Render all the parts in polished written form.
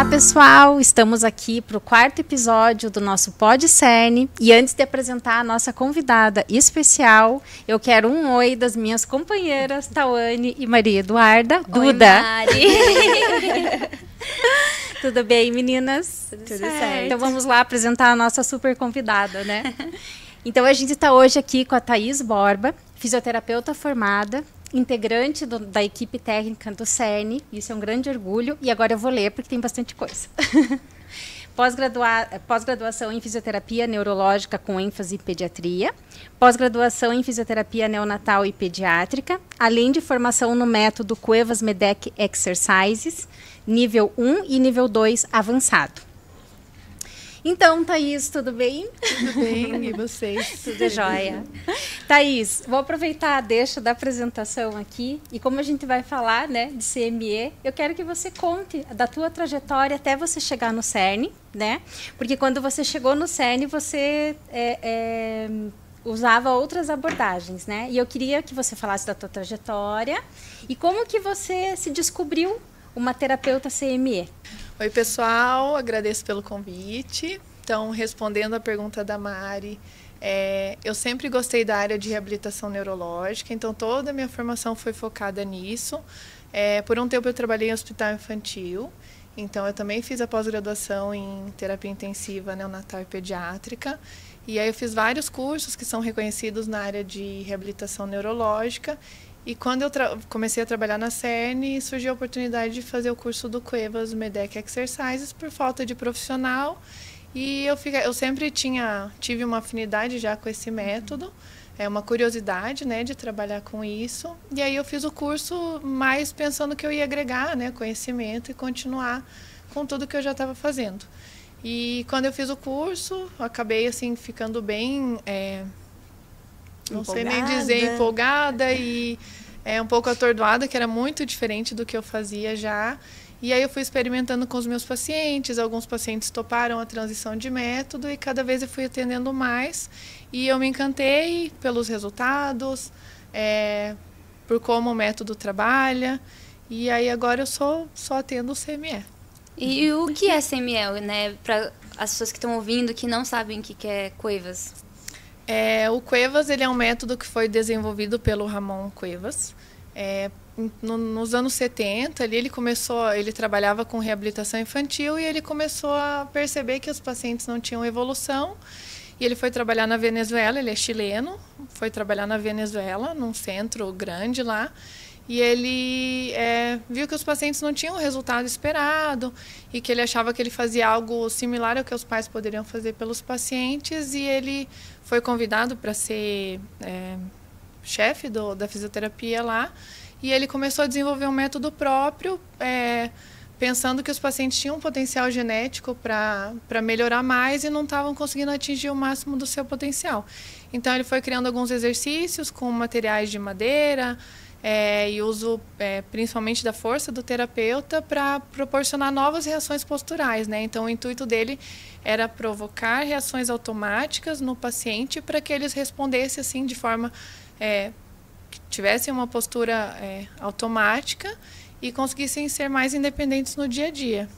Olá, pessoal! Estamos aqui para o 4º episódio do nosso PodCern. E antes de apresentar a nossa convidada especial, eu quero um oi das minhas companheiras, Tawane e Maria Eduarda. Oi, Duda! Mari. Tudo bem, meninas? Tudo certo. Então vamos lá apresentar a nossa super convidada, né? Então a gente está hoje aqui com a Thaís Borba, fisioterapeuta formada, integrante da equipe técnica do CERN. Isso é um grande orgulho. E agora eu vou ler porque tem bastante coisa. Pós-graduação em fisioterapia neurológica com ênfase em pediatria. Pós-graduação em fisioterapia neonatal e pediátrica. Além de formação no método Cuevas Medec Exercises, nível 1 e nível 2 avançado. Então, Thaís, tudo bem? Tudo bem, e vocês? Tudo jóia. Thaís, vou aproveitar a deixa da apresentação aqui e como a gente vai falar, né, de CME, eu quero que você conte da tua trajetória até você chegar no CERN, né? Porque quando você chegou no CERN, você usava outras abordagens, né? E eu queria que você falasse da tua trajetória e como que você se descobriu uma terapeuta CME. Oi, pessoal, agradeço pelo convite. Então, respondendo a pergunta da Mari, eu sempre gostei da área de reabilitação neurológica, então toda a minha formação foi focada nisso. Por um tempo eu trabalhei em hospital infantil, então eu também fiz a pós-graduação em terapia intensiva neonatal e pediátrica. E aí eu fiz vários cursos que são reconhecidos na área de reabilitação neurológica. E quando eu comecei a trabalhar na CERN, surgiu a oportunidade de fazer o curso do Cuevas Medec Exercises por falta de profissional. E eu sempre tive uma afinidade já com esse método, uma curiosidade, né, de trabalhar com isso. E aí eu fiz o curso mais pensando que eu ia agregar, né, conhecimento e continuar com tudo que eu já estava fazendo. E quando eu fiz o curso, eu acabei assim ficando bem... não sei nem dizer, empolgada e um pouco atordoada, que era muito diferente do que eu fazia já. E aí eu fui experimentando com os meus pacientes, alguns pacientes toparam a transição de método e cada vez eu fui atendendo mais. E eu me encantei pelos resultados, por como o método trabalha. E aí agora eu só atendo o CME. E o que é CME, né? Para as pessoas que estão ouvindo que não sabem o que é Cuevas. O Cuevas ele é um método que foi desenvolvido pelo Ramon Cuevas. Nos anos 70, ele trabalhava com reabilitação infantil e ele começou a perceber que os pacientes não tinham evolução. E ele foi trabalhar na Venezuela, ele é chileno, foi trabalhar na Venezuela, num centro grande lá. E ele viu que os pacientes não tinham o resultado esperado e que ele achava que ele fazia algo similar ao que os pais poderiam fazer pelos pacientes. E ele foi convidado para ser chefe da fisioterapia lá. E ele começou a desenvolver um método próprio, pensando que os pacientes tinham um potencial genético para melhorar mais e não estavam conseguindo atingir o máximo do seu potencial. Então ele foi criando alguns exercícios com materiais de madeira, e uso principalmente da força do terapeuta para proporcionar novas reações posturais, né? Então o intuito dele era provocar reações automáticas no paciente para que eles respondessem assim de forma que tivessem uma postura automática e conseguissem ser mais independentes no dia a dia.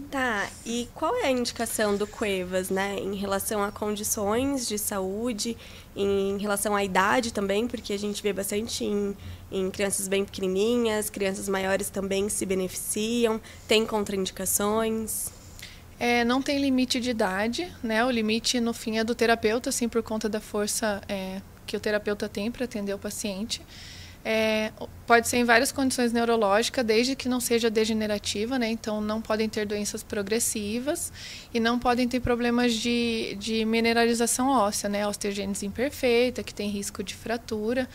Tá, e qual é a indicação do Cuevas, né, em relação a condições de saúde, em relação à idade também, porque a gente vê bastante em crianças bem pequenininhas, crianças maiores também se beneficiam, tem contraindicações? Não tem limite de idade, né, o limite no fim é do terapeuta, assim, por conta da força que o terapeuta tem para atender o paciente. Pode ser em várias condições neurológicas, desde que não seja degenerativa, né? Então não podem ter doenças progressivas e não podem ter problemas de mineralização óssea, né? Osteogênese imperfeita, que tem risco de fratura.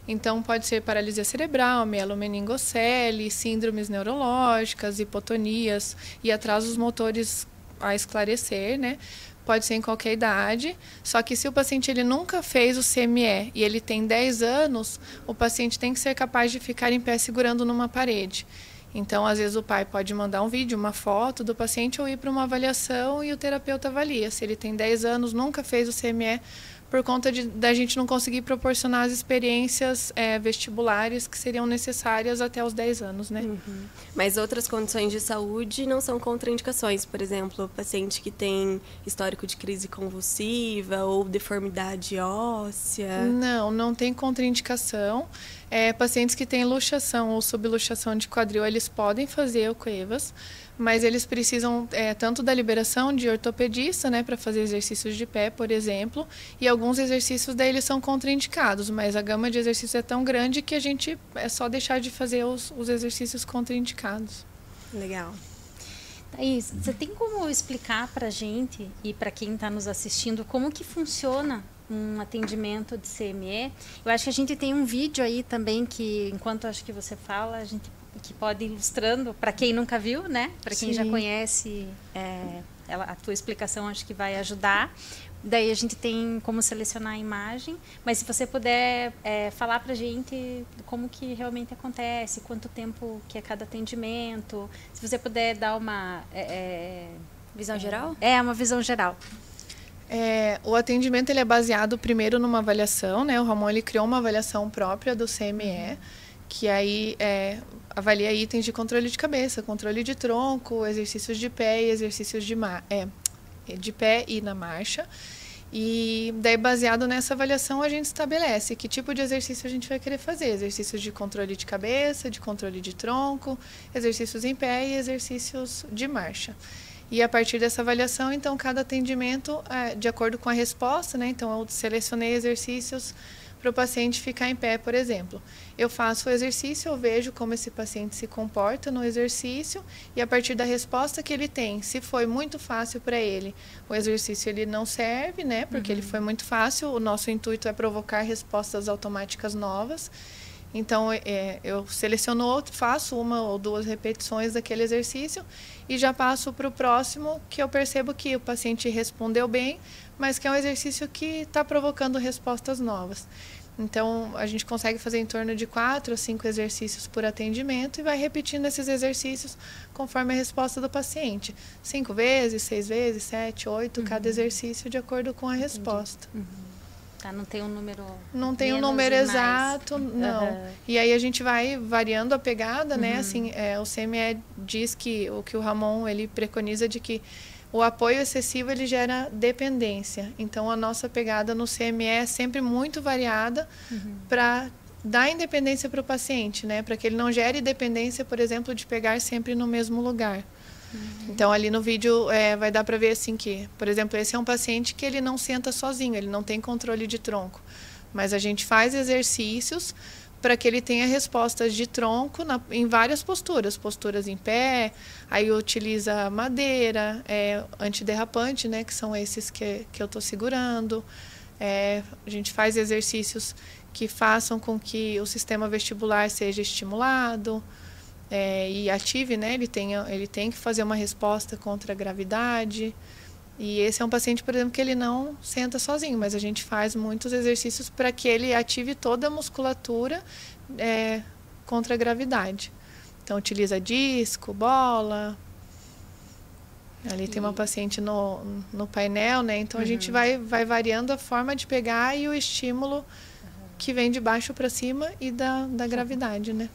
Então pode ser paralisia cerebral, mielomeningocele, síndromes neurológicas, hipotonias e atrasos motores a esclarecer, né? Pode ser em qualquer idade, só que se o paciente ele nunca fez o CME e ele tem 10 anos, o paciente tem que ser capaz de ficar em pé segurando numa parede. Então, às vezes, o pai pode mandar um vídeo, uma foto do paciente ou ir para uma avaliação e o terapeuta avalia. Se ele tem 10 anos, nunca fez o CME, por conta da gente não conseguir proporcionar as experiências vestibulares que seriam necessárias até os 10 anos, né? Mas outras condições de saúde não são contraindicações, por exemplo, paciente que tem histórico de crise convulsiva ou deformidade óssea? Não tem contraindicação. Pacientes que têm luxação ou subluxação de quadril, eles podem fazer o Cuevas, mas eles precisam tanto da liberação de ortopedista, né, para fazer exercícios de pé, por exemplo, e alguns exercícios daí eles são contraindicados, mas a gama de exercícios é tão grande que a gente é só deixar de fazer os exercícios contraindicados. Legal. Thaís, você tem como explicar para a gente e para quem está nos assistindo como que funciona um atendimento de CME? Eu acho que a gente tem um vídeo aí também que, enquanto acho que você fala, a gente que pode ir ilustrando para quem nunca viu, né? Para quem já conhece, a tua explicação acho que vai ajudar. Daí a gente tem como selecionar a imagem, mas se você puder falar para a gente como que realmente acontece, quanto tempo que é cada atendimento, se você puder dar uma... Visão geral? Uma visão geral. O atendimento ele é baseado primeiro numa avaliação, né? O Ramon ele criou uma avaliação própria do CME, que aí avalia itens de controle de cabeça, controle de tronco, exercícios de pé e exercícios de pé e na marcha. E daí, baseado nessa avaliação, a gente estabelece que tipo de exercício a gente vai querer fazer. Exercícios de controle de cabeça, de controle de tronco, exercícios em pé e exercícios de marcha. E a partir dessa avaliação, então, cada atendimento, de acordo com a resposta, né? Então, eu selecionei exercícios para o paciente ficar em pé, por exemplo. Eu faço o exercício, eu vejo como esse paciente se comporta no exercício e a partir da resposta que ele tem, se foi muito fácil para ele, o exercício ele não serve, né? Porque ele foi muito fácil, o nosso intuito é provocar respostas automáticas novas. Então, eu seleciono, faço 1 ou 2 repetições daquele exercício e já passo para o próximo, que eu percebo que o paciente respondeu bem, mas que é um exercício que está provocando respostas novas. Então, a gente consegue fazer em torno de 4 ou 5 exercícios por atendimento e vai repetindo esses exercícios conforme a resposta do paciente. 5 vezes, 6 vezes, 7, 8, cada exercício de acordo com a resposta. Não tem um número. Não tem um número exato, não. E aí a gente vai variando a pegada, né? Assim, o CME diz que o Ramon ele preconiza de que o apoio excessivo ele gera dependência. Então a nossa pegada no CME é sempre muito variada para dar independência para o paciente, né? Para que ele não gere dependência, por exemplo, de pegar sempre no mesmo lugar. Então, ali no vídeo vai dar para ver assim que, por exemplo, esse é um paciente que ele não senta sozinho, ele não tem controle de tronco. Mas a gente faz exercícios para que ele tenha respostas de tronco em várias posturas. Posturas em pé, aí utiliza madeira, antiderrapante, né, que são esses que eu estou segurando. A gente faz exercícios que façam com que o sistema vestibular seja estimulado. E ative, né? Ele tem que fazer uma resposta contra a gravidade. E esse é um paciente, por exemplo, que ele não senta sozinho, mas a gente faz muitos exercícios para que ele ative toda a musculatura contra a gravidade. Então, utiliza disco, bola. Ali tem uma paciente no painel, né? Então, a gente vai variando a forma de pegar e o estímulo que vem de baixo para cima e da gravidade, né?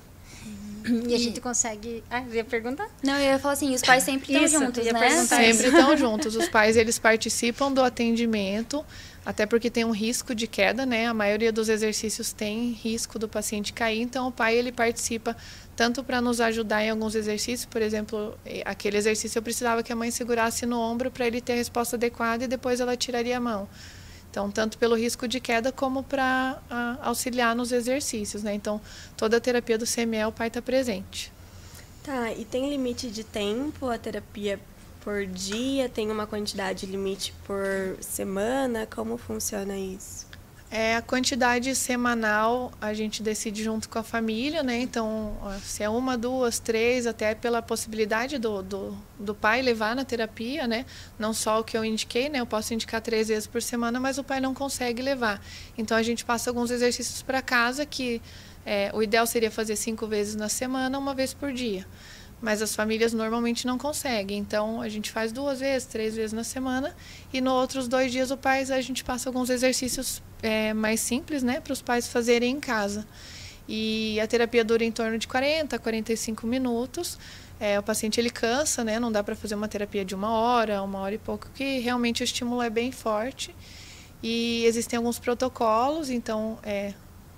E a gente consegue... ia perguntar? Não, eu ia falar assim, os pais sempre estão juntos, né? Sempre estão juntos. Os pais, eles participam do atendimento, até porque tem um risco de queda, né? A maioria dos exercícios tem risco do paciente cair, então o pai, ele participa tanto para nos ajudar em alguns exercícios, por exemplo, aquele exercício eu precisava que a mãe segurasse no ombro para ele ter a resposta adequada e depois ela tiraria a mão. Então, tanto pelo risco de queda como para auxiliar nos exercícios, né? Então, toda a terapia do CME, o pai está presente. Tá, e tem limite de tempo a terapia por dia? Tem uma quantidade limite por semana? Como funciona isso? A quantidade semanal a gente decide junto com a família, né? Então, se é 1, 2, 3, até pela possibilidade do pai levar na terapia, né? Não só o que eu indiquei, né? Eu posso indicar 3 vezes por semana, mas o pai não consegue levar. Então, a gente passa alguns exercícios para casa que o ideal seria fazer 5 vezes na semana, 1 vez por dia. mas as famílias normalmente não conseguem. Então, a gente faz 2 vezes, 3 vezes na semana, e nos outros 2 dias a gente passa alguns exercícios mais simples, né, para os pais fazerem em casa. E a terapia dura em torno de 40 a 45 minutos. O paciente ele cansa, né, não dá para fazer uma terapia de 1 hora e pouco, que realmente o estímulo é bem forte. E existem alguns protocolos, então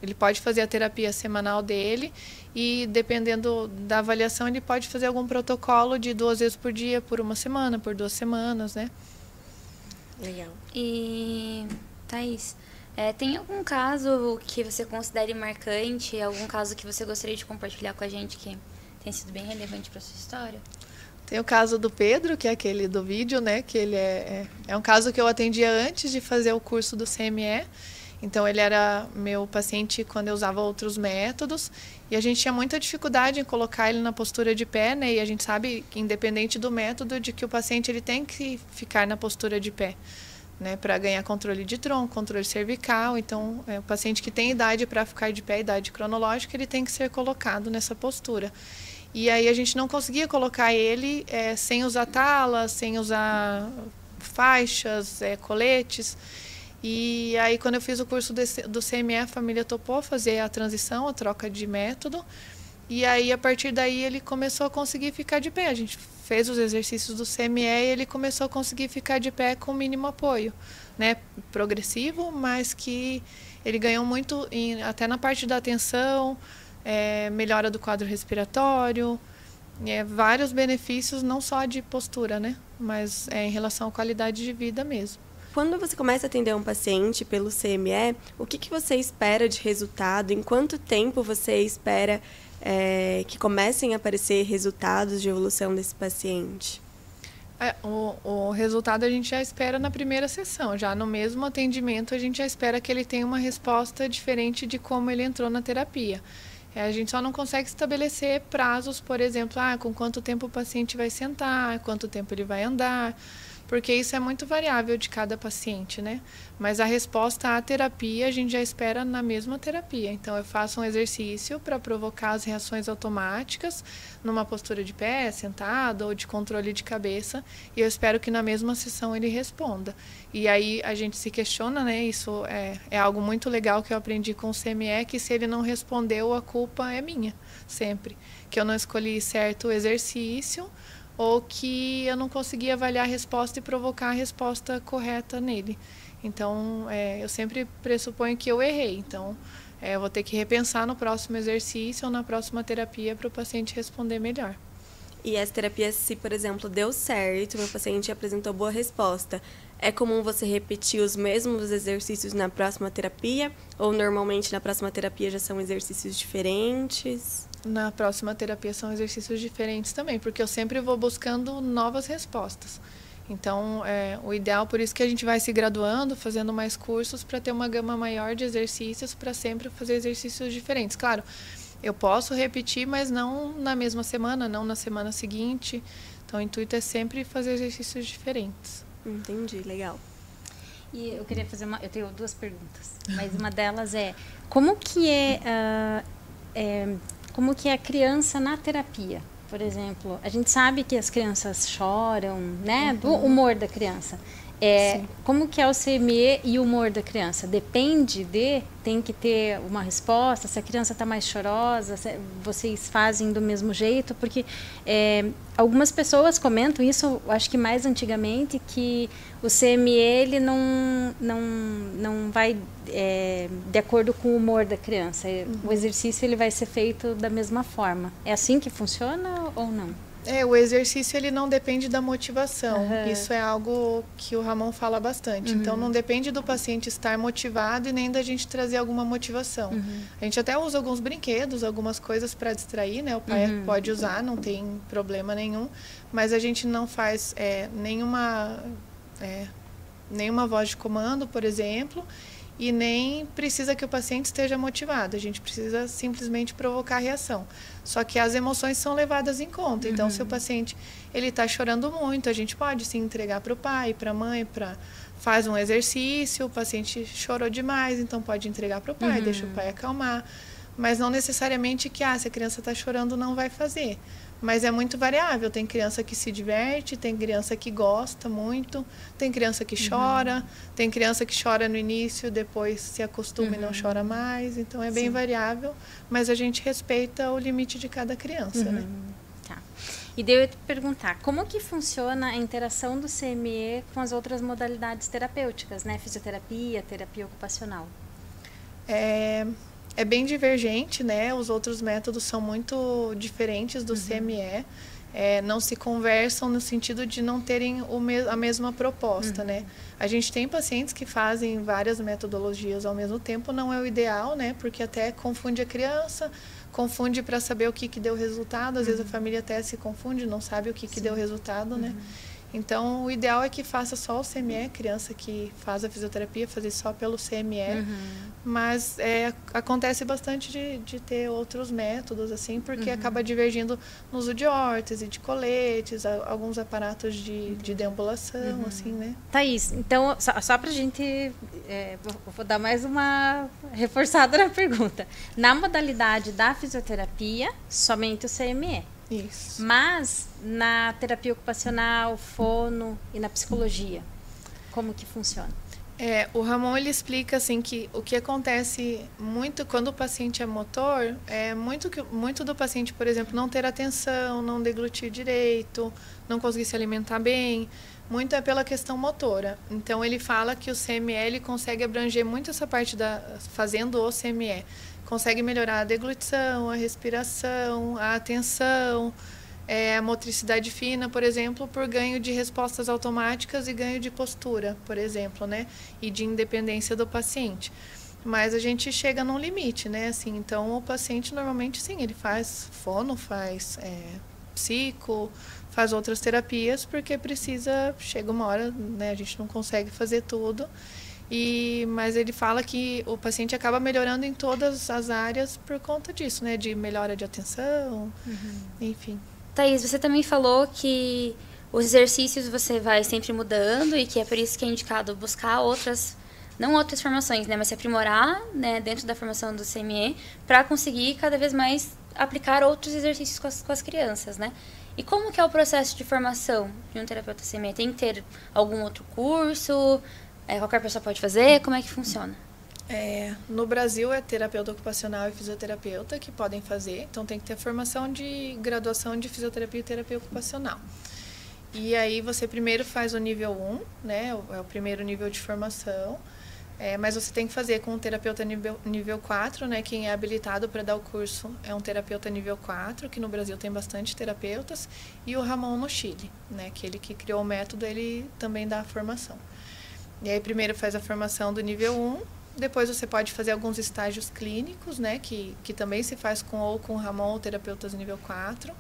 ele pode fazer a terapia semanal dele e, dependendo da avaliação, ele pode fazer algum protocolo de 2 vezes por dia, por 1 semana, por 2 semanas, né? Legal. E, Thaís, tem algum caso que você considere marcante, algum caso que você gostaria de compartilhar com a gente que tem sido bem relevante para a sua história? Tem o caso do Pedro, que é aquele do vídeo, né? Que ele é um caso que eu atendia antes de fazer o curso do CME. Então, ele era meu paciente quando eu usava outros métodos. E a gente tinha muita dificuldade em colocar ele na postura de pé, né? E a gente sabe, independente do método, de que o paciente ele tem que ficar na postura de pé, né? Para ganhar controle de tronco, controle cervical. Então, o paciente que tem idade para ficar de pé, idade cronológica, ele tem que ser colocado nessa postura. E aí a gente não conseguia colocar ele sem usar talas, sem usar faixas, coletes. E aí, quando eu fiz o curso do CME, a família topou fazer a transição, a troca de método. E aí, a partir daí, ele começou a conseguir ficar de pé. A gente fez os exercícios do CME e ele começou a conseguir ficar de pé com o mínimo apoio, né? Progressivo, mas que ele ganhou muito até na parte da atenção, melhora do quadro respiratório, vários benefícios, não só de postura, né? Mas em relação à qualidade de vida mesmo. Quando você começa a atender um paciente pelo CME, o que você espera de resultado? Em quanto tempo você espera que comecem a aparecer resultados de evolução desse paciente? O resultado a gente já espera na primeira sessão. Já no mesmo atendimento, a gente já espera que ele tenha uma resposta diferente de como ele entrou na terapia. A gente só não consegue estabelecer prazos, por exemplo, com quanto tempo o paciente vai sentar, quanto tempo ele vai andar, porque isso é muito variável de cada paciente, né? Mas a resposta à terapia a gente já espera na mesma terapia. Então, eu faço um exercício para provocar as reações automáticas numa postura de pé, sentado ou de controle de cabeça, e eu espero que na mesma sessão ele responda. E aí a gente se questiona, né? Isso é algo muito legal que eu aprendi com o CME, que se ele não respondeu, a culpa é minha, sempre. Que eu não escolhi certo exercício, ou que eu não consegui avaliar a resposta e provocar a resposta correta nele. Então, eu sempre pressuponho que eu errei. Então, eu vou ter que repensar no próximo exercício ou na próxima terapia para o paciente responder melhor. E essa terapia, se, por exemplo, deu certo, meu paciente apresentou boa resposta, é comum você repetir os mesmos exercícios na próxima terapia? Ou normalmente na próxima terapia já são exercícios diferentes? Na próxima terapia são exercícios diferentes também, porque eu sempre vou buscando novas respostas. Então, o ideal, por isso que a gente vai se graduando, fazendo mais cursos, para ter uma gama maior de exercícios, para sempre fazer exercícios diferentes. Claro, eu posso repetir, mas não na mesma semana, não na semana seguinte. Então, o intuito é sempre fazer exercícios diferentes. Entendi, legal. E eu queria fazer eu tenho 2 perguntas, mas uma delas como que como que é a criança na terapia? Por exemplo, a gente sabe que as crianças choram, né? Do humor da criança. Como que é o CME e o humor da criança? Depende tem que ter uma resposta, se a criança está mais chorosa, vocês fazem do mesmo jeito, porque algumas pessoas comentam isso, acho que mais antigamente, que o CME ele não vai de acordo com o humor da criança. O exercício ele vai ser feito da mesma forma. É assim que funciona ou não? O exercício ele não depende da motivação. Isso é algo que o Ramon fala bastante. Então, não depende do paciente estar motivado e nem da gente trazer alguma motivação. A gente até usa alguns brinquedos, algumas coisas para distrair, né? O pai pode usar, não tem problema nenhum. Mas a gente não faz nenhuma voz de comando, por exemplo, e nem precisa que o paciente esteja motivado. A gente precisa simplesmente provocar a reação. Só que as emoções são levadas em conta. Então, se o paciente está chorando muito, a gente pode se entregar para o pai, para a mãe, faz um exercício, o paciente chorou demais, então pode entregar para o pai, deixa o pai acalmar. mas não necessariamente que se a criança está chorando não vai fazer. Mas é muito variável. Tem criança que se diverte, tem criança que gosta muito, tem criança que chora, tem criança que chora no início, depois se acostuma e não chora mais. Então é bem variável, mas a gente respeita o limite de cada criança, né? Tá. E daí eu ia te perguntar, como que funciona a interação do CME com as outras modalidades terapêuticas, né? Fisioterapia, terapia ocupacional. É bem divergente, né? Os outros métodos são muito diferentes do CME. Não se conversam no sentido de não terem a mesma proposta, né? A gente tem pacientes que fazem várias metodologias ao mesmo tempo, não é o ideal, né? Porque até confunde a criança, confunde para saber o que deu resultado. Às vezes a família até se confunde, não sabe o que deu resultado, né? Então, o ideal é que faça só o CME, criança que faz a fisioterapia, fazer só pelo CME. Mas acontece bastante de ter outros métodos, assim, porque acaba divergindo no uso de órtese, de coletes, alguns aparatos de deambulação, assim, né? Thaís, então, só pra gente... vou dar mais uma reforçada na pergunta. Na modalidade da fisioterapia, somente o CME. Isso. Mas na terapia ocupacional, fono e na psicologia, como que funciona? O Ramon, ele explica assim que o que acontece muito quando o paciente é motor é muito do paciente, por exemplo, não ter atenção, não deglutir direito, não conseguir se alimentar bem, muito é pela questão motora. Então ele fala que o CME ele consegue abranger muito essa parte fazendo o CME. Consegue melhorar a deglutição, a respiração, a atenção, a motricidade fina, por exemplo, por ganho de respostas automáticas e ganho de postura, por exemplo, né? E de independência do paciente. Mas a gente chega num limite, né? Assim, então, o paciente normalmente, sim, ele faz fono, faz psico, faz outras terapias, porque chega uma hora, né? A gente não consegue fazer tudo. Mas ele fala que o paciente acaba melhorando em todas as áreas por conta disso, né? De melhora de atenção, enfim. Thaís, você também falou que os exercícios você vai sempre mudando e que é por isso que é indicado buscar não outras formações, né? Mas se aprimorar, né, dentro da formação do CME para conseguir cada vez mais aplicar outros exercícios com as crianças, né? E como que é o processo de formação de um terapeuta CME? Tem que ter algum outro curso? Qualquer pessoa pode fazer? Como é que funciona? No Brasil é terapeuta ocupacional e fisioterapeuta que podem fazer. Então tem que ter formação de graduação de fisioterapia e terapia ocupacional. E aí você primeiro faz o nível 1, né? É o primeiro nível de formação. Mas você tem que fazer com um terapeuta nível 4, né? Quem é habilitado para dar o curso é um terapeuta nível 4, que no Brasil tem bastante terapeutas, e o Ramon no Chile, né? Aquele que criou o método, ele também dá a formação. E aí primeiro faz a formação do nível 1, depois você pode fazer alguns estágios clínicos, né, que também se faz com o Ramon ou terapeutas nível 4.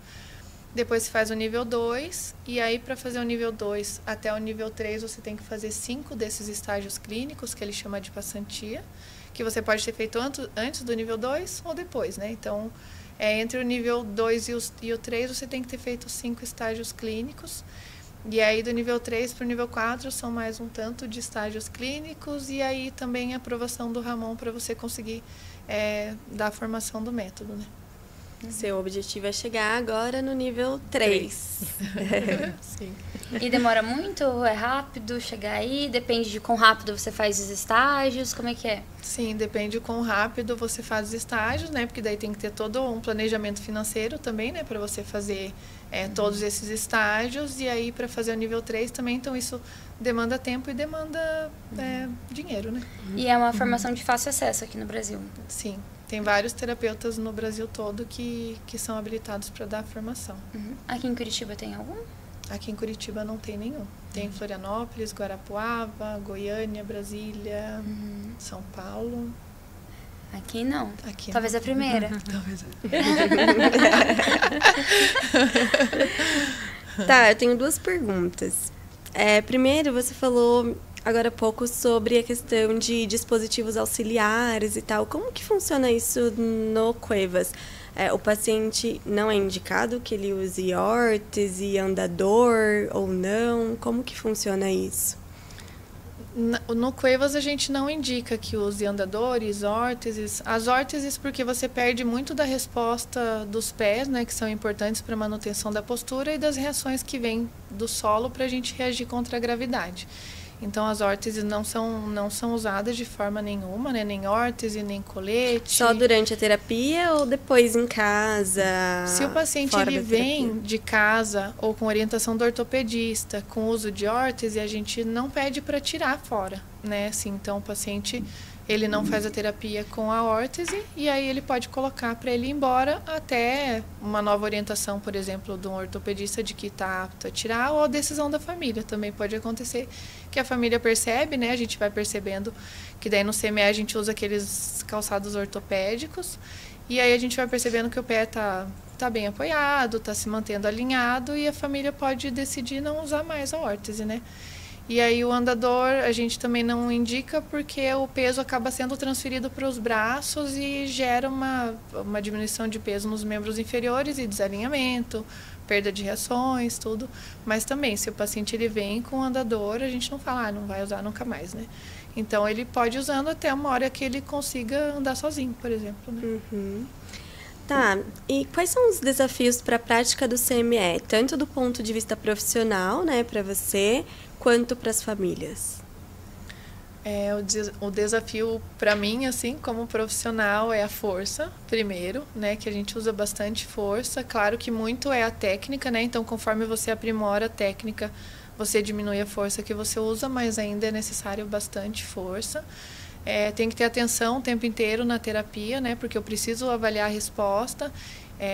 Depois se faz o nível 2, e aí para fazer o nível 2 até o nível 3 você tem que fazer 5 desses estágios clínicos, que ele chama de passantia, que você pode ter feito antes do nível 2 ou depois, né? Então, entre o nível 2 e o 3 você tem que ter feito 5 estágios clínicos. E aí do nível 3 para o nível 4 são mais um tanto de estágios clínicos e aí também a aprovação do Ramon para você conseguir dar a formação do método, né? Seu objetivo é chegar agora no nível 3. Sim. E demora muito? É rápido chegar aí? Depende de quão rápido você faz os estágios? Como é que é? Sim, depende de quão rápido você faz os estágios, né? Porque daí tem que ter todo um planejamento financeiro também, né? Para você fazer todos esses estágios. E aí, para fazer o nível 3 também, então isso demanda tempo e demanda dinheiro, né? E é uma formação de fácil acesso aqui no Brasil? Sim. Tem vários terapeutas no Brasil todo que são habilitados para dar a formação. Aqui em Curitiba tem algum? Aqui em Curitiba não tem nenhum. Tem Florianópolis, Guarapuava, Goiânia, Brasília, São Paulo. Aqui não. Aqui Talvez não. a primeira. Talvez. Tá, eu tenho 2 perguntas. Primeiro, você falou agora há pouco sobre a questão de dispositivos auxiliares e tal. Como que funciona isso no Cuevas? O paciente não é indicado que ele use órtese, andador ou não? Como que funciona isso? No Cuevas a gente não indica que use andadores, órteses. As órteses porque você perde muito da resposta dos pés, né, que são importantes para a manutenção da postura e das reações que vêm do solo para a gente reagir contra a gravidade. Então as órteses não são usadas de forma nenhuma, né, nem órtese, nem colete. Só durante a terapia ou depois em casa? Se o paciente ele vem de casa ou com orientação do ortopedista, com uso de órtese, a gente não pede para tirar fora, né? Assim, então o paciente ele não faz a terapia com a órtese e aí ele pode colocar para ele ir embora até uma nova orientação, por exemplo, de um ortopedista de que está apto a tirar, ou a decisão da família. Também pode acontecer que a família percebe, né? A gente vai percebendo que daí no CME a gente usa aqueles calçados ortopédicos e aí a gente vai percebendo que o pé tá bem apoiado, está se mantendo alinhado e a família pode decidir não usar mais a órtese, né? E aí o andador a gente também não indica porque o peso acaba sendo transferido para os braços e gera uma diminuição de peso nos membros inferiores e desalinhamento, perda de reações, tudo. Mas também, se o paciente ele vem com o andador, a gente não fala, não vai usar nunca mais, né? Então ele pode ir usando até uma hora que ele consiga andar sozinho, por exemplo, né? Uhum. Tá, e quais são os desafios para a prática do CME, tanto do ponto de vista profissional, né, para você, quanto para as famílias? O desafio para mim, assim, como profissional, é a força, primeiro, né, que a gente usa bastante força. Claro que muito é a técnica, né, então conforme você aprimora a técnica, você diminui a força que você usa, mas ainda é necessário bastante força. Tem que ter atenção o tempo inteiro na terapia, né? Porque eu preciso avaliar a resposta.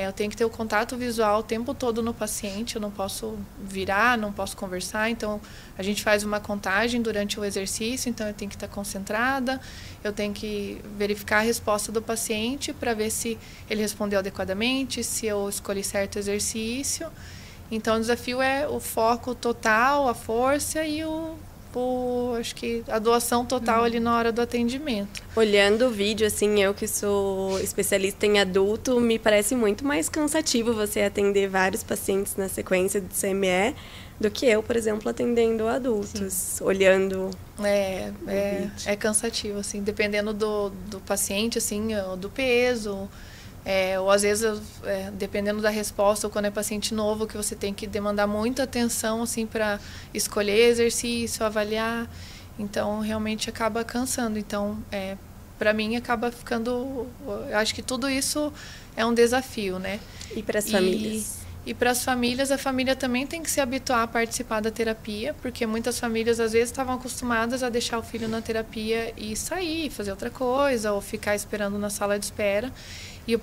Eu tenho que ter o contato visual o tempo todo no paciente. Eu não posso virar, não posso conversar. Então, a gente faz uma contagem durante o exercício. Então, eu tenho que estar concentrada. Eu tenho que verificar a resposta do paciente para ver se ele respondeu adequadamente, se eu escolhi certo exercício. Então, o desafio é o foco total, a força e acho que a doação total ali na hora do atendimento. Olhando o vídeo, assim, eu que sou especialista em adulto, me parece muito mais cansativo você atender vários pacientes na sequência do CME do que eu, por exemplo, atendendo adultos, Sim. olhando É cansativo, assim, dependendo do paciente, assim, do peso. Ou às vezes, dependendo da resposta, ou quando é paciente novo, que você tem que demandar muita atenção assim, para escolher exercício, avaliar. Então, realmente acaba cansando. Então, para mim, acaba ficando... Eu acho que tudo isso é um desafio, né? E para as famílias? E para as famílias, a família também tem que se habituar a participar da terapia, porque muitas famílias, às vezes, estavam acostumadas a deixar o filho na terapia e sair, fazer outra coisa, ou ficar esperando na sala de espera. E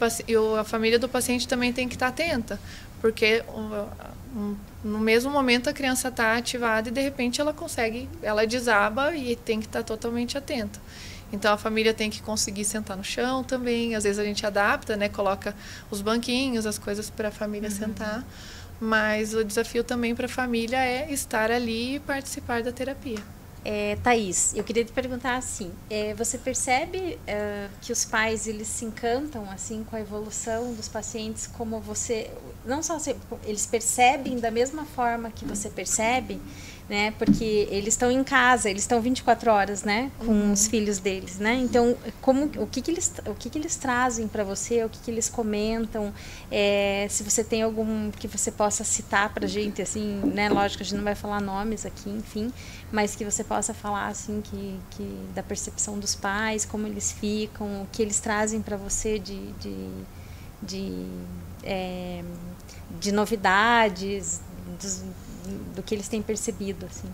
a família do paciente também tem que estar atenta, porque no mesmo momento a criança está ativada e de repente ela desaba e tem que estar totalmente atenta. Então a família tem que conseguir sentar no chão também, às vezes a gente adapta, né, coloca os banquinhos, as coisas para a família sentar, mas o desafio também para a família é estar ali e participar da terapia. Thaís, eu queria te perguntar assim, você percebe que os pais eles se encantam assim com a evolução dos pacientes, como você, não só eles percebem da mesma forma que você percebe, né? Porque eles estão em casa, eles estão 24 horas, né, com os filhos deles, né? Então, o que eles trazem para você, o que eles comentam, se você tem algum que você possa citar para a gente, assim, né? Lógico, a gente não vai falar nomes aqui, enfim, mas que você possa falar assim que da percepção dos pais, como eles ficam, o que eles trazem para você de novidades, do que eles têm percebido, assim.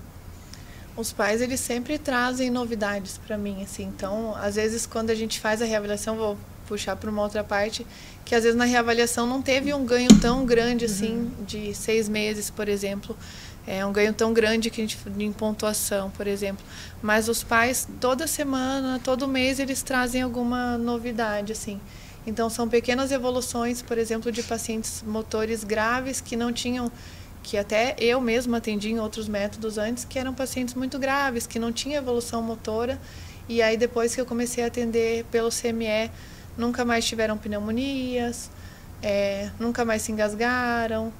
Os pais, eles sempre trazem novidades para mim, assim. Então, às vezes, quando a gente faz a reavaliação, vou puxar para uma outra parte, que às vezes na reavaliação não teve um ganho tão grande, assim, de 6 meses, por exemplo. Um ganho tão grande que a gente, em pontuação, por exemplo. Mas os pais, toda semana, todo mês, eles trazem alguma novidade, assim. Então, são pequenas evoluções, por exemplo, de pacientes motores graves que não tinham... que até eu mesma atendi em outros métodos antes, que eram pacientes muito graves, que não tinham evolução motora. E aí, depois que eu comecei a atender pelo CME, nunca mais tiveram pneumonias, nunca mais se engasgaram.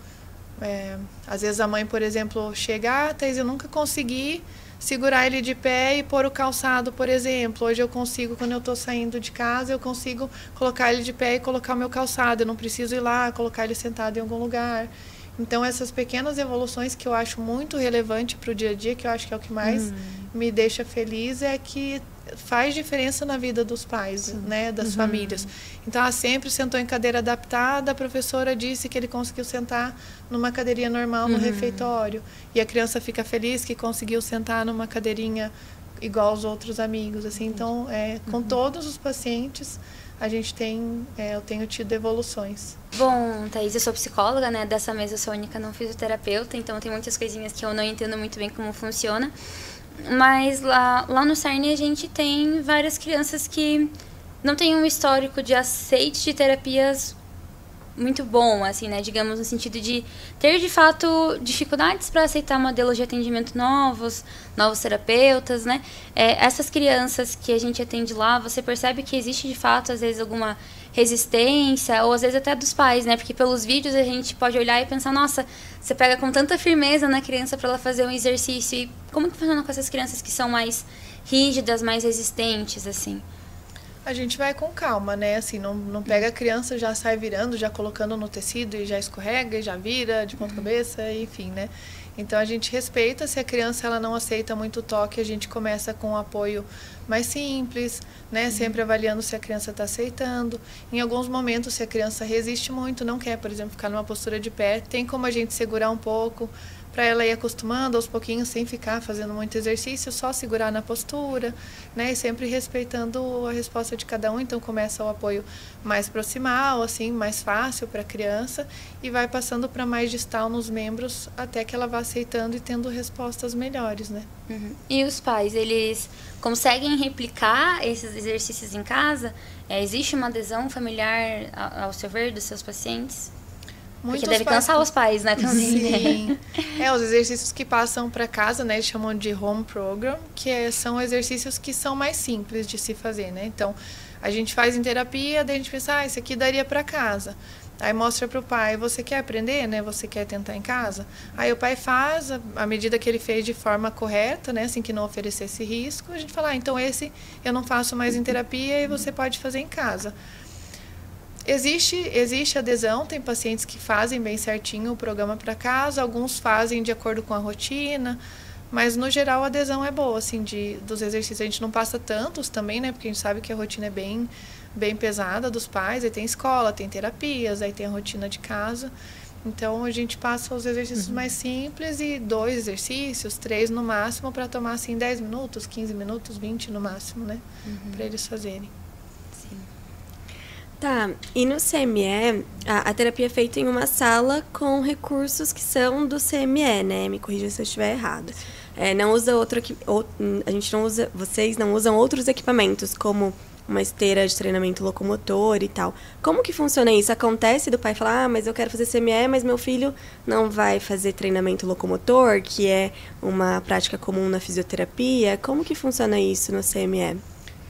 Às vezes a mãe, por exemplo, chega, Thaís, eu nunca consegui segurar ele de pé e pôr o calçado, por exemplo. Hoje eu consigo, quando eu estou saindo de casa, eu consigo colocar ele de pé e colocar o meu calçado. Eu não preciso ir lá, colocar ele sentado em algum lugar. Então, essas pequenas evoluções que eu acho muito relevante para o dia a dia, que eu acho que é o que mais me deixa feliz, é que faz diferença na vida dos pais, né, das famílias. Então, ela sempre sentou em cadeira adaptada, a professora disse que ele conseguiu sentar numa cadeirinha normal no refeitório. E a criança fica feliz que conseguiu sentar numa cadeirinha igual aos outros amigos. Assim. Então, com todos os pacientes, a gente eu tenho tido evoluções. Bom, Thaís, eu sou psicóloga, né? Dessa vez eu sou única não fisioterapeuta, então tem muitas coisinhas que eu não entendo muito bem como funciona. Mas lá no CERN a gente tem várias crianças que não têm um histórico de aceite de terapias muito bom, assim, né? Digamos, no sentido de ter, de fato, dificuldades para aceitar modelos de atendimento novos terapeutas, né? Essas crianças que a gente atende lá, você percebe que existe, de fato, às vezes, alguma resistência, ou às vezes até dos pais, né? Porque pelos vídeos a gente pode olhar e pensar, nossa, você pega com tanta firmeza na criança para ela fazer um exercício. E como que funciona com essas crianças que são mais rígidas, mais resistentes, assim? A gente vai com calma, né? Assim, não pega a criança, já sai virando, já colocando no tecido e já escorrega e já vira de ponta cabeça, enfim, né? Então a gente respeita. Se a criança ela não aceita muito toque, a gente começa com um apoio mais simples, né? Sempre avaliando se a criança está aceitando. Em alguns momentos, se a criança resiste muito, não quer, por exemplo, ficar numa postura de pé, tem como a gente segurar um pouco para ela ir acostumando aos pouquinhos, sem ficar fazendo muito exercício, só segurar na postura, né? E sempre respeitando a resposta de cada um. Então começa o apoio mais proximal, assim, mais fácil para a criança, e vai passando para mais distal nos membros até que ela vá aceitando e tendo respostas melhores, né? E os pais, eles conseguem replicar esses exercícios em casa? Existe uma adesão familiar, ao seu ver, dos seus pacientes? Porque deve cansar os pais, né, também. Sim. Os exercícios que passam para casa, né, eles chamam de home program, que são exercícios que são mais simples de se fazer, né? Então, a gente faz em terapia, daí a gente pensa, isso aqui daria para casa. Aí mostra para o pai, você quer aprender, né? Você quer tentar em casa? Aí o pai faz, à medida que ele fez de forma correta, né? Assim que não oferecesse risco, a gente fala, então esse eu não faço mais em terapia e você pode fazer em casa. Existe adesão, tem pacientes que fazem bem certinho o programa para casa, alguns fazem de acordo com a rotina, mas no geral a adesão é boa, assim, dos exercícios. A gente não passa tantos também, né, porque a gente sabe que a rotina é bem pesada dos pais, aí tem escola, tem terapias, aí tem a rotina de casa. Então a gente passa os exercícios mais simples e 2 exercícios, 3 no máximo, para tomar assim 10 minutos, 15 minutos, 20 no máximo, né, para eles fazerem. Tá, e no CME, a terapia é feita em uma sala com recursos que são do CME, né? Me corrija se eu estiver errado. Não usa vocês não usam outros equipamentos, como uma esteira de treinamento locomotor e tal. Como que funciona isso? Acontece do pai falar, mas eu quero fazer CME, mas meu filho não vai fazer treinamento locomotor, que é uma prática comum na fisioterapia. Como que funciona isso no CME?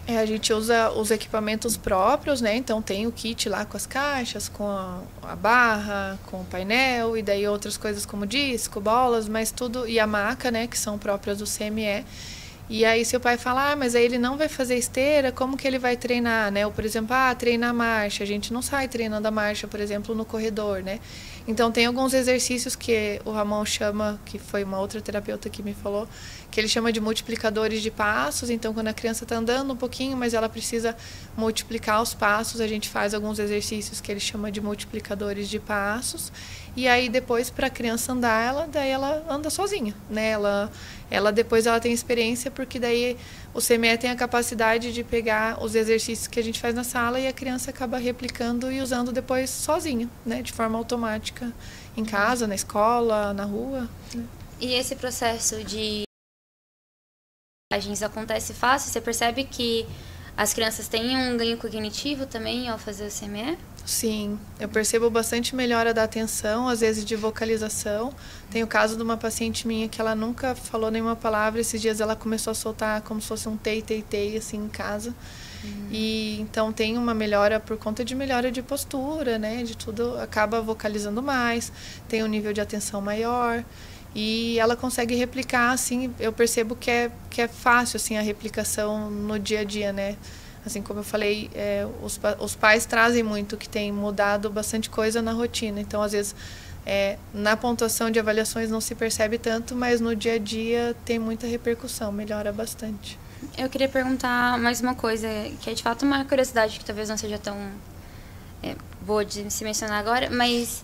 A gente usa os equipamentos próprios, né? Então tem o kit lá com as caixas, com a barra, com o painel, e daí outras coisas como disco, bolas, mas tudo, e a maca, né? Que são próprias do CME. E aí se o pai fala, mas aí ele não vai fazer esteira, como que ele vai treinar, né? Ou, por exemplo, treinar marcha. A gente não sai treinando a marcha, por exemplo, no corredor, né? Então tem alguns exercícios que o Ramon chama, que foi uma outra terapeuta que me falou, que ele chama de multiplicadores de passos. Então quando a criança está andando um pouquinho, mas ela precisa multiplicar os passos, a gente faz alguns exercícios que ele chama de multiplicadores de passos. E aí depois, para a criança andar, daí ela anda sozinha, né? Depois ela tem experiência, porque daí o CME tem a capacidade de pegar os exercícios que a gente faz na sala e a criança acaba replicando e usando depois sozinha, né? De forma automática, em casa, na escola, na rua, né? E esse processo de acontece fácil? Você percebe que as crianças têm um ganho cognitivo também ao fazer o CME? Sim, eu percebo bastante melhora da atenção, às vezes de vocalização. Tem o caso de uma paciente minha que ela nunca falou nenhuma palavra, esses dias ela começou a soltar como se fosse um tei, tei, tei, assim, em casa. E então tem uma melhora por conta de melhora de postura, né, de tudo, acaba vocalizando mais, tem um nível de atenção maior. e ela consegue replicar, assim, eu percebo que é fácil, assim, a replicação no dia a dia, né? Assim, como eu falei, os pais trazem muito, que tem mudado bastante coisa na rotina. Então, às vezes, na pontuação de avaliações não se percebe tanto, mas no dia a dia tem muita repercussão, melhora bastante. Eu queria perguntar mais uma coisa, que é de fato uma curiosidade que talvez não seja tão boa de se mencionar agora, mas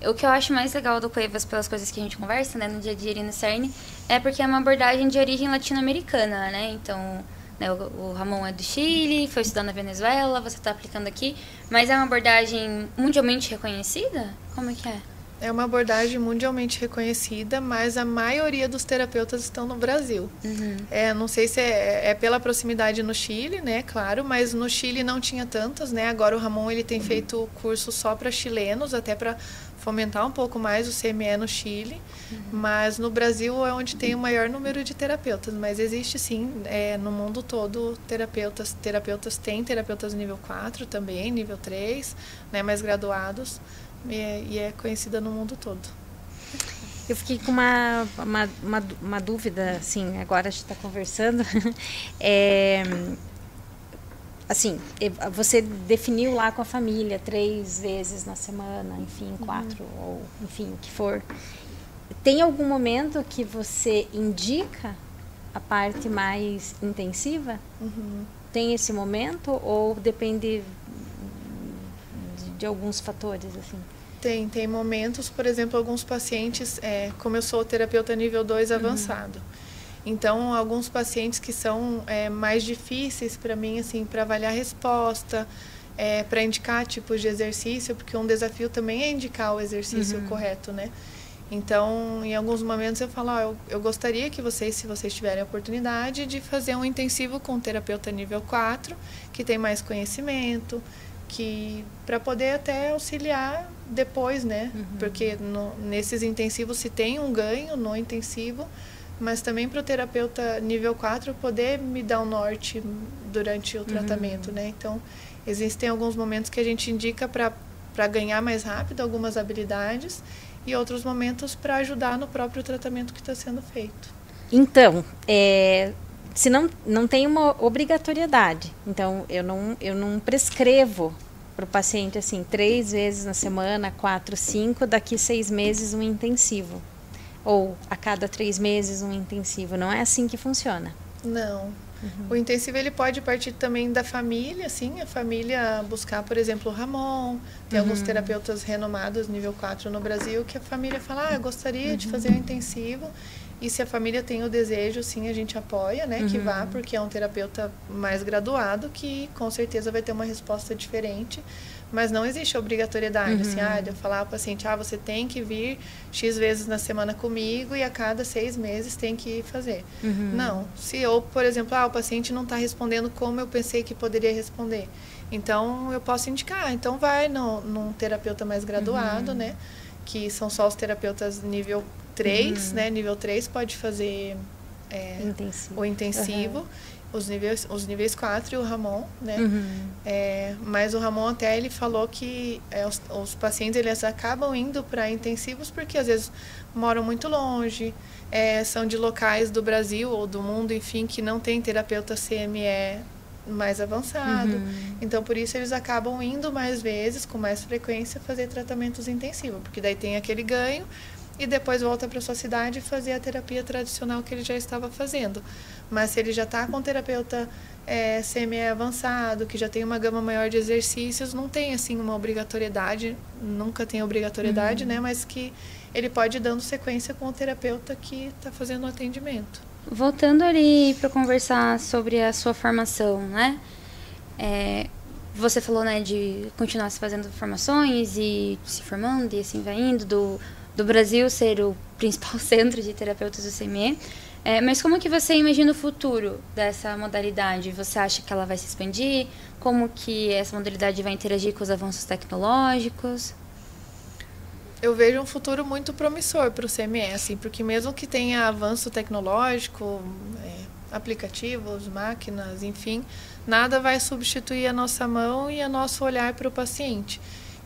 o que eu acho mais legal do Cuevas, pelas coisas que a gente conversa, né, no dia a dia ali no CERN, é porque é uma abordagem de origem latino-americana, né? Então, né, o Ramon é do Chile, foi estudar na Venezuela, você está aplicando aqui, mas é uma abordagem mundialmente reconhecida? Como é que é? É uma abordagem mundialmente reconhecida, mas a maioria dos terapeutas estão no Brasil. Uhum. Não sei se é pela proximidade no Chile, né, claro, mas no Chile não tinha tantas, né? Agora o Ramon ele tem feito curso só para chilenos, até para fomentar um pouco mais o CME no Chile, mas no Brasil é onde tem o maior número de terapeutas, mas existe sim, no mundo todo, terapeutas tem terapeutas nível 4 também, nível 3, né, mais graduados, e é conhecida no mundo todo. Eu fiquei com uma dúvida, assim, agora a gente está conversando. Assim, você definiu lá com a família 3 vezes na semana, enfim, 4, ou enfim, o que for. Tem algum momento que você indica a parte mais intensiva? Uhum. Tem esse momento ou depende de alguns fatores, assim? Tem momentos, por exemplo, alguns pacientes, como eu sou terapeuta nível 2 avançado, então alguns pacientes que são mais difíceis para mim, assim, para avaliar a resposta, para indicar tipos de exercício, porque um desafio também é indicar o exercício correto, né? Então, em alguns momentos eu falo, eu gostaria que vocês, se vocês tiverem a oportunidade, de fazer um intensivo com um terapeuta nível 4, que tem mais conhecimento, para poder até auxiliar depois, né? Porque nesses intensivos se tem um ganho no intensivo, mas também para o terapeuta nível 4 poder me dar um norte durante o tratamento, né? Então, existem alguns momentos que a gente indica para ganhar mais rápido algumas habilidades e outros momentos para ajudar no próprio tratamento que está sendo feito. Então, se não tem uma obrigatoriedade, então eu não prescrevo para o paciente assim 3 vezes na semana, 4, 5, daqui 6 meses um intensivo, ou a cada 3 meses um intensivo. Não é assim que funciona. Não. O intensivo ele pode partir também da família, assim, a família buscar, por exemplo, o Ramon. Tem alguns terapeutas renomados nível 4 no Brasil que a família fala, eu gostaria de fazer um intensivo. E se a família tem o desejo, sim, a gente apoia, né, que vá, porque é um terapeuta mais graduado que com certeza vai ter uma resposta diferente. Mas não existe obrigatoriedade, assim, de eu falar ao paciente, você tem que vir X vezes na semana comigo e a cada 6 meses tem que fazer. Não. Por exemplo, o paciente não está respondendo como eu pensei que poderia responder. Então, eu posso indicar. Então, vai num terapeuta mais graduado, né, que são só os terapeutas nível 3, né, nível 3 pode fazer o intensivo. Os níveis 4 e o Ramon, né? Mas o Ramon até ele falou que os pacientes eles acabam indo para intensivos porque às vezes moram muito longe, são de locais do Brasil ou do mundo, enfim, que não tem terapeuta CME mais avançado. Então, por isso, eles acabam indo mais vezes, com mais frequência, fazer tratamentos intensivos, porque daí tem aquele ganho e depois volta para sua cidade e fazer a terapia tradicional que ele já estava fazendo. Mas se ele já está com um terapeuta CME avançado, que já tem uma gama maior de exercícios, não tem assim uma obrigatoriedade, nunca tem obrigatoriedade, né? Mas que ele pode ir dando sequência com o terapeuta que está fazendo o atendimento. Voltando ali para conversar sobre a sua formação, né? Você falou, né, de continuar se fazendo formações e se formando e assim vai indo, do Brasil ser o principal centro de terapeutas do CME. Mas como que você imagina o futuro dessa modalidade? Você acha que ela vai se expandir? Como que essa modalidade vai interagir com os avanços tecnológicos? Eu vejo um futuro muito promissor para o CME, assim, porque mesmo que tenha avanço tecnológico, aplicativos, máquinas, enfim, nada vai substituir a nossa mão e o nosso olhar para o paciente.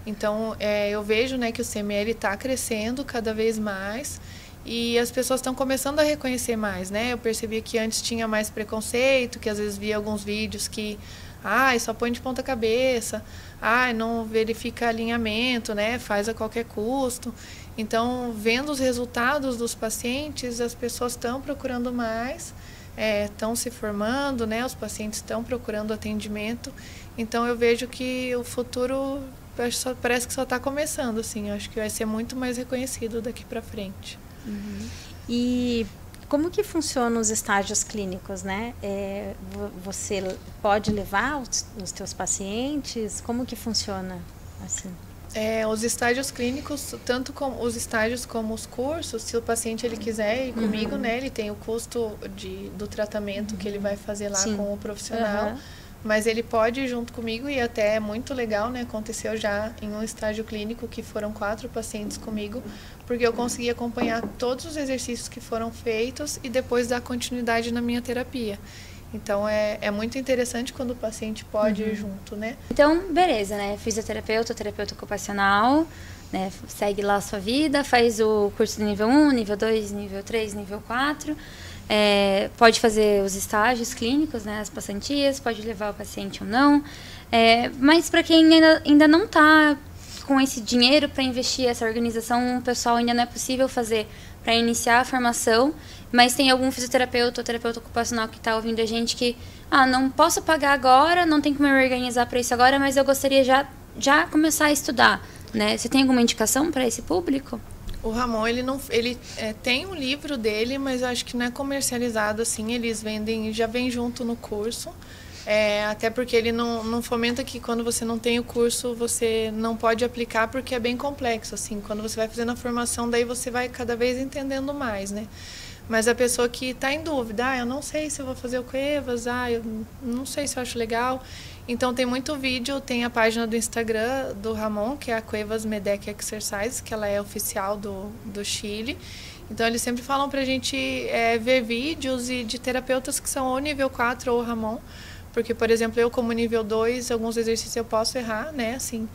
Então, eu vejo, né, que o CME está crescendo cada vez mais e as pessoas estão começando a reconhecer mais, né? Eu percebi que antes tinha mais preconceito, que às vezes via alguns vídeos que só põe de ponta cabeça, não verifica alinhamento, né? Faz a qualquer custo. Então, vendo os resultados dos pacientes, as pessoas estão procurando mais, estão se formando, né? Os pacientes estão procurando atendimento. Então, eu vejo que o futuro parece que só está começando, assim. Eu acho que vai ser muito mais reconhecido daqui para frente. Uhum. E como que funcionam os estágios clínicos, né? Você pode levar os teus pacientes? Como que funciona assim? Os estágios clínicos, tanto como os estágios como os cursos, se o paciente ele quiser ir comigo, né? Ele tem o custo do tratamento que ele vai fazer lá com o profissional. Mas ele pode ir junto comigo e até é muito legal, né? Aconteceu já em um estágio clínico que foram 4 pacientes comigo, porque eu consegui acompanhar todos os exercícios que foram feitos e depois dar continuidade na minha terapia. Então, é muito interessante quando o paciente pode ir junto, né? Então, beleza, né? Fisioterapeuta, terapeuta ocupacional, né? Segue lá a sua vida, faz o curso do nível 1, nível 2, nível 3, nível 4... pode fazer os estágios clínicos, né, as passantias, pode levar o paciente ou não. Mas para quem ainda não está com esse dinheiro para investir, essa organização pessoal ainda não é possível fazer para iniciar a formação, mas tem algum fisioterapeuta ou terapeuta ocupacional que está ouvindo a gente que não posso pagar agora, não tem como me organizar para isso agora, mas eu gostaria já começar a estudar, né? Você tem alguma indicação para esse público? O Ramon, ele tem um livro dele, mas eu acho que não é comercializado assim, eles vendem, já vem junto no curso, até porque ele não fomenta que quando você não tem o curso, você não pode aplicar, porque é bem complexo, assim, quando você vai fazendo a formação, daí você vai cada vez entendendo mais, né? Mas a pessoa que está em dúvida, eu não sei se eu vou fazer o Cuevas, eu não sei se eu acho legal. Então tem muito vídeo, tem a página do Instagram do Ramon, que é a Cuevas Medec Exercise, que ela é oficial do Chile. Então eles sempre falam pra gente ver vídeos de terapeutas que são ou nível 4 ou Ramon, porque, por exemplo, eu como nível 2, alguns exercícios eu posso errar, né, assim,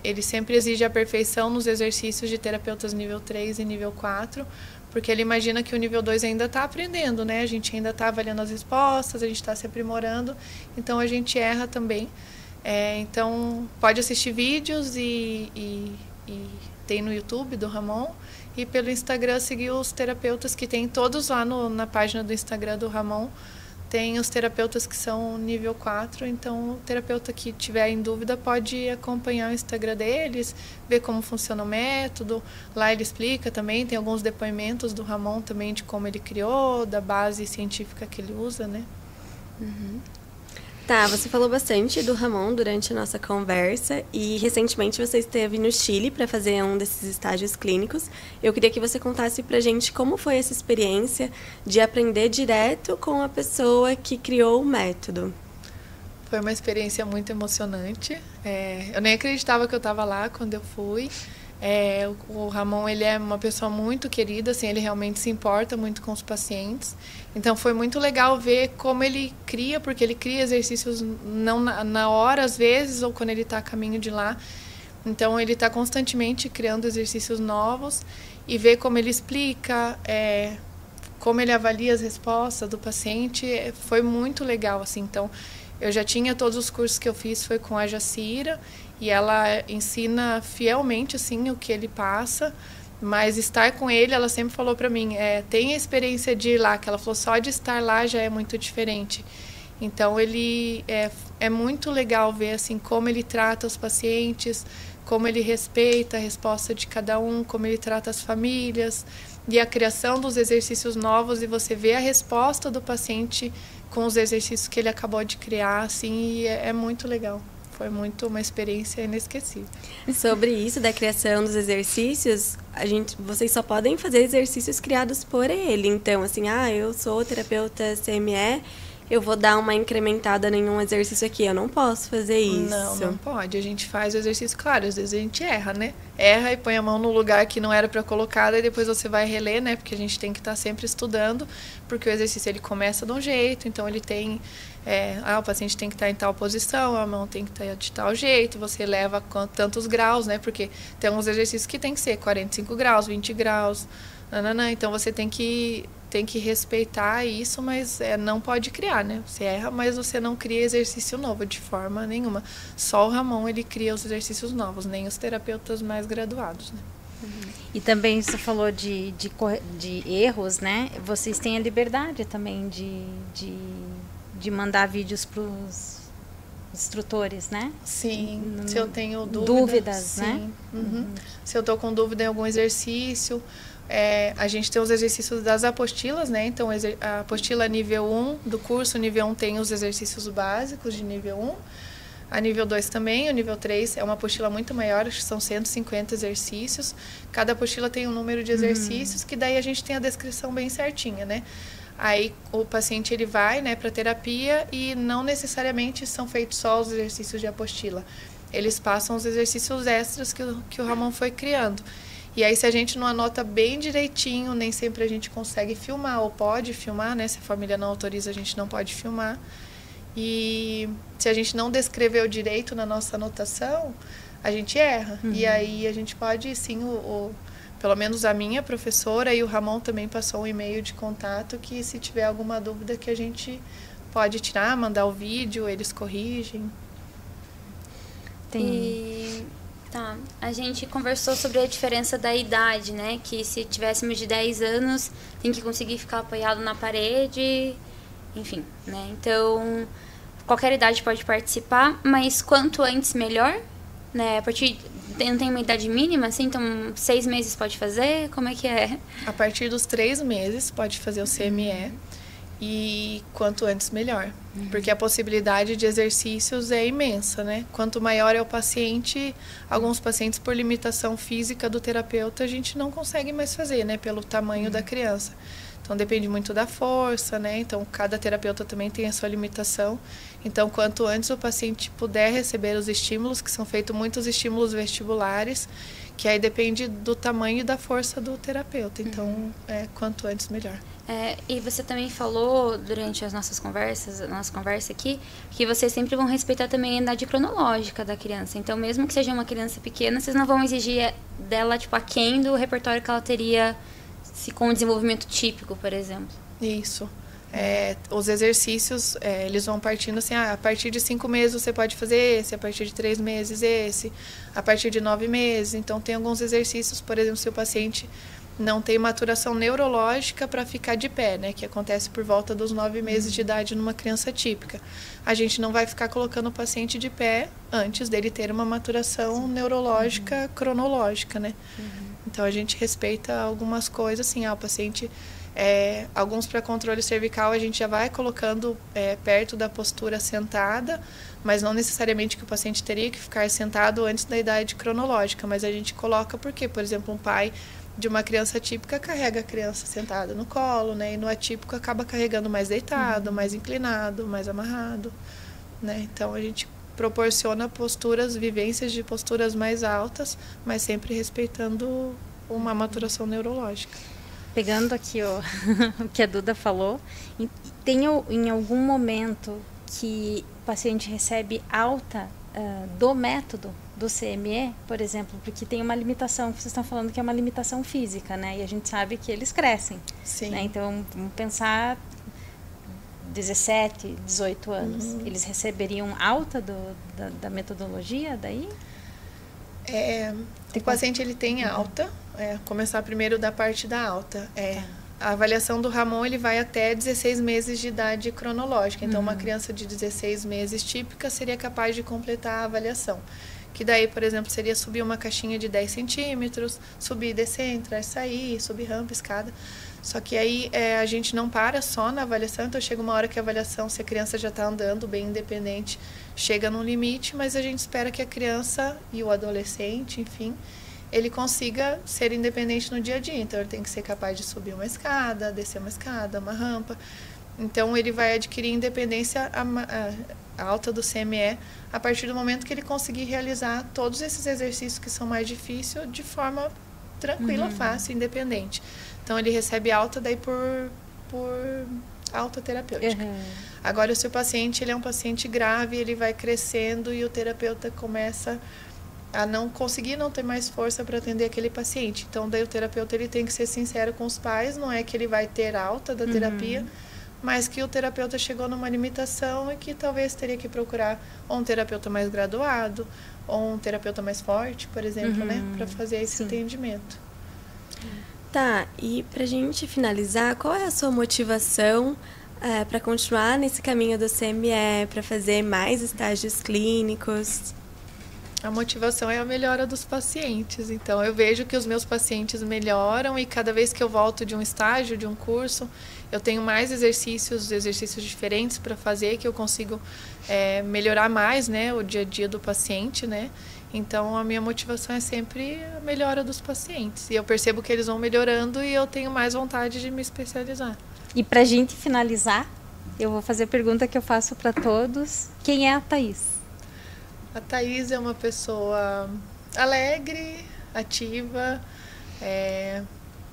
ele sempre exige a perfeição nos exercícios de terapeutas nível 3 e nível 4, porque ele imagina que o nível 2 ainda está aprendendo, né? A gente ainda está avaliando as respostas, a gente está se aprimorando, então a gente erra também. Então, pode assistir vídeos e tem no YouTube do Ramon, e pelo Instagram seguir os terapeutas que tem todos lá na página do Instagram do Ramon. Tem os terapeutas que são nível 4, então o terapeuta que tiver em dúvida pode acompanhar o Instagram deles, ver como funciona o método. Lá ele explica também, tem alguns depoimentos do Ramon também de como ele criou, da base científica que ele usa, né? Uhum. Tá, você falou bastante do Ramon durante a nossa conversa e recentemente você esteve no Chile para fazer um desses estágios clínicos. Eu queria que você contasse pra gente como foi essa experiência de aprender direto com a pessoa que criou o método. Foi uma experiência muito emocionante. Eu nem acreditava que eu estava lá quando eu fui. O Ramon, ele é uma pessoa muito querida, assim, ele realmente se importa muito com os pacientes. Então foi muito legal ver como ele cria, porque ele cria exercícios não na hora às vezes, ou quando ele está a caminho de lá. Então ele está constantemente criando exercícios novos e ver como ele explica, como ele avalia as respostas do paciente, foi muito legal, assim. Então eu já tinha todos os cursos que eu fiz, foi com a Jacira, e ela ensina fielmente, assim, o que ele passa, mas estar com ele, ela sempre falou para mim, tem a experiência de ir lá, que ela falou, só de estar lá já é muito diferente. Então ele é muito legal ver, assim, como ele trata os pacientes, como ele respeita a resposta de cada um, como ele trata as famílias, e a criação dos exercícios novos, e você vê a resposta do paciente com os exercícios que ele acabou de criar, assim, e é muito legal. Foi uma experiência inesquecível. Sobre isso da criação dos exercícios, vocês só podem fazer exercícios criados por ele. Então, assim, eu sou terapeuta CME, eu vou dar uma incrementada em um exercício aqui. Eu não posso fazer isso. Não pode. A gente faz o exercício, claro, às vezes a gente erra, né? Erra e põe a mão no lugar que não era para colocar, e depois você vai reler, né? Porque a gente tem que estar sempre estudando, porque o exercício ele começa de um jeito, então ele tem... o paciente tem que estar em tal posição, a mão tem que estar de tal jeito, você leva tantos graus, né? Porque tem alguns exercícios que tem que ser 45 graus, 20 graus, Não, então você tem que respeitar isso, mas não pode criar, né? Você erra, mas você não cria exercício novo de forma nenhuma. Só o Ramon, ele cria os exercícios novos, nem os terapeutas mais graduados, né? E também você falou de erros, né? Vocês têm a liberdade também de mandar vídeos para os instrutores, né? Sim, se eu tenho dúvidas, sim. né? Uhum. Se eu estou com dúvida em algum exercício, a gente tem os exercícios das apostilas, né? Então, a apostila nível 1 do curso, nível 1 tem os exercícios básicos de nível 1. A nível 2 também, o nível 3 é uma apostila muito maior, acho que são 150 exercícios. Cada apostila tem um número de exercícios, que daí a gente tem a descrição bem certinha, né? Aí o paciente ele vai, né, para terapia e não necessariamente são feitos só os exercícios de apostila. Eles passam os exercícios extras que o Ramon foi criando. E aí, se a gente não anota bem direitinho, nem sempre a gente consegue filmar, ou pode filmar, né? Se a família não autoriza, a gente não pode filmar. E se a gente não descreveu direito na nossa anotação, a gente erra. E aí a gente pode, sim, pelo menos a minha professora e o Ramon também passou um e-mail de contato que se tiver alguma dúvida que a gente pode tirar, mandar o vídeo, eles corrigem. Tá, a gente conversou sobre a diferença da idade, né? Que se tivéssemos de 10 anos, tem que conseguir ficar apoiado na parede, enfim, né? Então, qualquer idade pode participar, mas quanto antes melhor, né? A partir, não tem uma idade mínima, assim, então 6 meses pode fazer? Como é que é? A partir dos 3 meses pode fazer o CME. E quanto antes melhor, porque a possibilidade de exercícios é imensa, né? Quanto maior é o paciente, alguns pacientes por limitação física do terapeuta a gente não consegue mais fazer, né? Pelo tamanho da criança. Então depende muito da força, né? Então cada terapeuta também tem a sua limitação. Então quanto antes o paciente puder receber os estímulos, que são feitos muitos estímulos vestibulares, que aí depende do tamanho e da força do terapeuta. Então quanto antes melhor. E você também falou durante as nossas conversas, a nossa conversa aqui, que vocês sempre vão respeitar também a idade cronológica da criança. Então, mesmo que seja uma criança pequena, vocês não vão exigir dela, tipo, aquém do repertório que ela teria com um desenvolvimento típico, por exemplo. Isso. Os exercícios, eles vão partindo assim, a partir de 5 meses você pode fazer esse, a partir de 3 meses esse, a partir de 9 meses. Então, tem alguns exercícios, por exemplo, se o paciente não tem maturação neurológica para ficar de pé, né, que acontece por volta dos 9 meses de idade numa criança típica. A gente não vai ficar colocando o paciente de pé antes dele ter uma maturação neurológica cronológica, né? Então a gente respeita algumas coisas, assim, o paciente, alguns para controle cervical a gente já vai colocando perto da postura sentada, mas não necessariamente que o paciente teria que ficar sentado antes da idade cronológica, mas a gente coloca porque, por exemplo, um pai de uma criança típica carrega a criança sentada no colo, né? E no atípico acaba carregando mais deitado, mais inclinado, mais amarrado, né? Então a gente proporciona vivências de posturas mais altas, mas sempre respeitando uma maturação neurológica. Pegando aqui o que a Duda falou, tem em algum momento que o paciente recebe alta do método do CME, por exemplo, porque tem uma limitação, que vocês estão falando que é uma limitação física, né? E a gente sabe que eles crescem. Sim. Né? Então, vamos pensar 17, 18 anos. Eles receberiam alta da metodologia daí? O paciente ele tem alta, começar primeiro da parte da alta. A avaliação do Ramon ele vai até 16 meses de idade cronológica. Então, uma criança de 16 meses típica seria capaz de completar a avaliação. Que daí, por exemplo, seria subir uma caixinha de 10 centímetros, subir e descer, entrar e sair, subir rampa, escada. Só que aí a gente não para só na avaliação, então chega uma hora que a avaliação, se a criança já está andando bem independente, chega num limite, mas a gente espera que a criança e o adolescente, enfim, ele consiga ser independente no dia a dia. Então, ele tem que ser capaz de subir uma escada, descer uma escada, uma rampa. Então, ele vai adquirir independência alta do CME a partir do momento que ele conseguir realizar todos esses exercícios que são mais difíceis de forma tranquila, fácil, independente. Então, ele recebe alta daí por alta terapêutica. Agora, se o paciente ele é um paciente grave, ele vai crescendo e o terapeuta começa a não conseguir não ter mais força para atender aquele paciente. Então, daí o terapeuta ele tem que ser sincero com os pais, não é que ele vai ter alta da terapia, mas que o terapeuta chegou numa limitação e que talvez teria que procurar ou um terapeuta mais graduado, ou um terapeuta mais forte, por exemplo, né, para fazer esse atendimento. Tá, e pra gente finalizar, qual é a sua motivação para continuar nesse caminho do CME, para fazer mais estágios clínicos? A motivação é a melhora dos pacientes. Então, eu vejo que os meus pacientes melhoram e cada vez que eu volto de um estágio, de um curso, eu tenho mais exercícios diferentes para fazer, que eu consigo melhorar mais, né, o dia a dia do paciente, né? Então, a minha motivação é sempre a melhora dos pacientes. E eu percebo que eles vão melhorando e eu tenho mais vontade de me especializar. E para a gente finalizar, eu vou fazer a pergunta que eu faço para todos. Quem é a Thaís? A Thaís é uma pessoa alegre, ativa,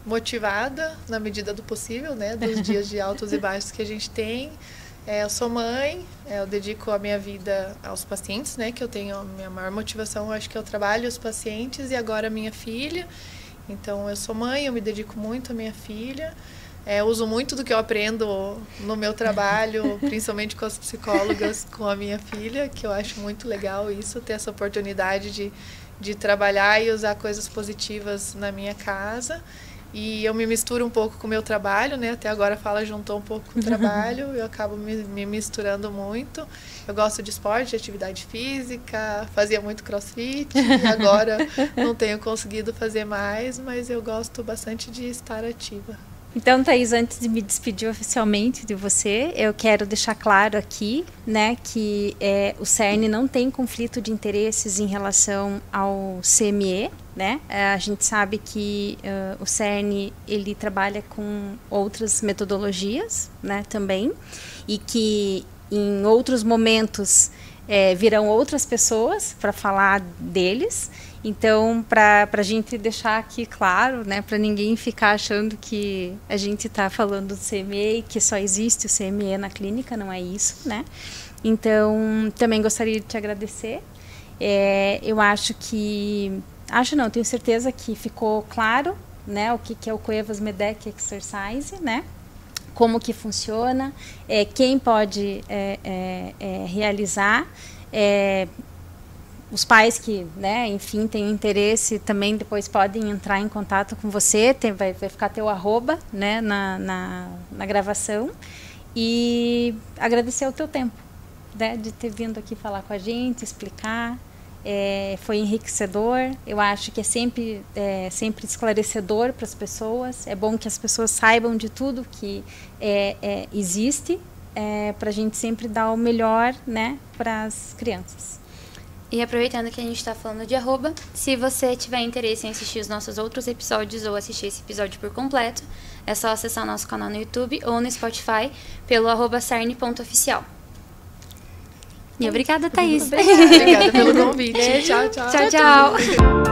motivada na medida do possível, né? Dos dias de altos e baixos que a gente tem. Eu sou mãe, eu dedico a minha vida aos pacientes, né? Que eu tenho a minha maior motivação, acho que é o trabalho, os pacientes e agora a minha filha. Então, eu sou mãe, eu me dedico muito à minha filha. Uso muito do que eu aprendo no meu trabalho, principalmente com as psicólogas, com a minha filha, que eu acho muito legal isso, ter essa oportunidade de trabalhar e usar coisas positivas na minha casa. E eu me misturo um pouco com o meu trabalho, né? Até agora a Fala juntou um pouco com o trabalho, eu acabo me misturando muito. Eu gosto de esporte, de atividade física, fazia muito crossfit, agora não tenho conseguido fazer mais, mas eu gosto bastante de estar ativa. Então, Thaís, antes de me despedir oficialmente de você, eu quero deixar claro aqui, né, que o CERN não tem conflito de interesses em relação ao CME, né? A gente sabe que o CERN ele trabalha com outras metodologias, né, também, e que em outros momentos virão outras pessoas para falar deles. Então, para a gente deixar aqui claro, né, para ninguém ficar achando que a gente está falando do CME e que só existe o CME na clínica, não é isso, né? Então, também gostaria de te agradecer. Eu acho que... tenho certeza que ficou claro, né, o que é o Cuevas Medeck Exercise, né? Como que funciona, quem pode realizar, os pais que, né, enfim, têm interesse também depois podem entrar em contato com você, vai ficar teu @, né, na gravação. E agradecer o teu tempo, né, de ter vindo aqui falar com a gente, explicar. Foi enriquecedor, eu acho que é sempre esclarecedor para as pessoas. É bom que as pessoas saibam de tudo que existe, para a gente sempre dar o melhor, né, para as crianças. E aproveitando que a gente está falando de @, se você tiver interesse em assistir os nossos outros episódios ou assistir esse episódio por completo, é só acessar nosso canal no YouTube ou no Spotify pelo @cern.oficial. E obrigada, Thaís. Obrigada pelo convite. Beijo. Tchau, tchau. Tchau, tchau.